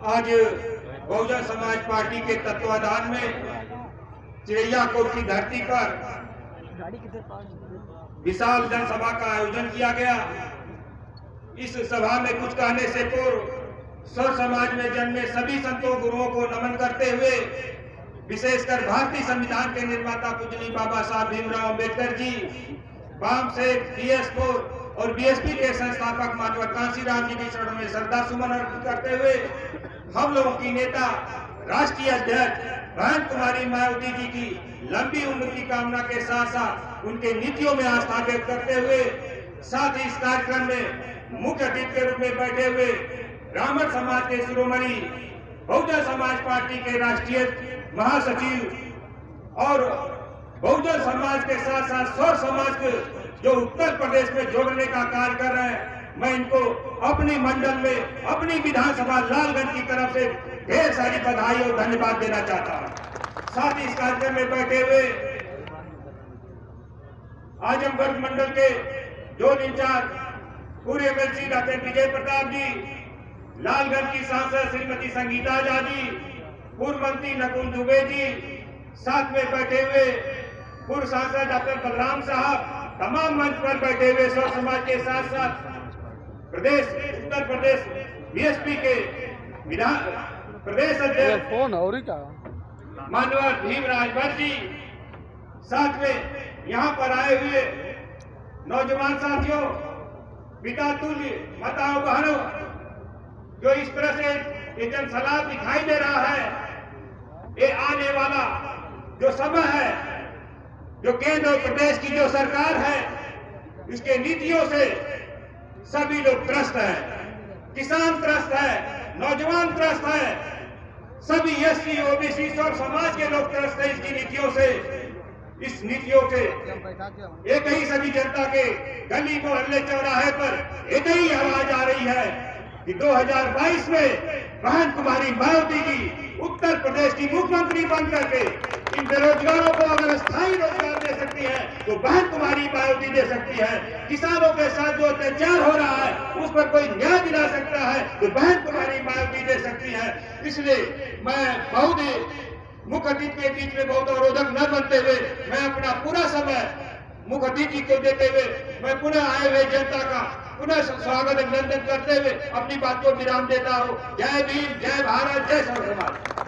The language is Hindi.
आज बहुजन समाज पार्टी के तत्वाधान में चिड़ैयाकोट की धरती पर विशाल जनसभा का आयोजन किया गया। इस सभा में कुछ कहने से पूर्व स्वर समाज में जन्मे सभी संतों गुरुओं को नमन करते हुए विशेषकर भारतीय संविधान के निर्माता पूजनीय बाबा साहब भीमराव अम्बेडकर जी, वाम से DS4 और BSP के संस्थापक मानव कांशीराम जी के चरणों में श्रद्धा सुमन अर्पित करते हुए हम लोगों की नेता राष्ट्रीय अध्यक्ष बहन कुमारी मायावती जी की लंबी उम्र की कामना के साथ साथ उनके नीतियों में आस्था व्यक्त करते हुए साथ ही इस कार्यक्रम में मुख्य अतिथि के रूप में बैठे हुए ब्राह्मण समाज के शिरोमणि बहुजन समाज पार्टी के राष्ट्रीय महासचिव और बहुजन समाज के साथ साथ स्वर समाज के जो उत्तर प्रदेश में जोड़ने का कार्य कर रहे हैं, मैं इनको अपनी मंडल में अपनी विधानसभा लालगंज की तरफ से ढेर सारी बधाई और धन्यवाद देना चाहता हूं। साथ ही इस कार्यक्रम में बैठे हुए आजमगढ़ मंडल के जोन इंचार्ज पूर्व MLC डॉक्टर विजय प्रताप जी, लालगंज की सांसद श्रीमती संगीता झा जी, पूर्व मंत्री नकुल दुबे जी, साथ में बैठे हुए पूर्व सांसद डॉक्टर बलराम साहब, तमाम मंच पर बैठे हुए स्वर समाज के साथ साथ उत्तर प्रदेश BSP के विधान प्रदेश अध्यक्ष माननीय भीमराज भट्ट जी, साथ में यहाँ पर आए हुए नौजवान साथियों, पिता तुल्य माताओं बहनों, जो इस तरह से ये जनसलाह दिखाई दे रहा है, ये आने वाला जो समय है, जो केंद्र और प्रदेश की जो सरकार है, इसके नीतियों से सभी लोग त्रस्त हैं। किसान त्रस्त है, नौजवान त्रस्त है, सभी SC OBC और समाज के लोग त्रस्त हैं इसकी नीतियों से। इस नीतियों के एक ही सभी जनता के गली मोहल्ले चौराहे पर एक ही आवाज आ रही है कि 2022 में बहन कुमारी मायावती जी उत्तर प्रदेश की मुख्यमंत्री बन करके इन बेरोजगारों को अगर स्थायी रोजगार दे सकती है तो बहन कुमारी मायावती दे सकती है। किसानों के साथ जो अत्याचार हो रहा है उस पर कोई न्याय दिला सकता है तो बहन कुमारी मायावती दे सकती है। इसलिए मैं बहुत ही मुख्य अतिथि के बीच में बहुत अवरोधक न बनते हुए मैं अपना पूरा समय मुख्य अतिथि को देते हुए मैं पुनः आए हुए जनता का पुनः स्वागत अभिनंदन करते हुए अपनी बात को विराम देता हूँ। जय भीम, जय भारत, जय स्वर समाज।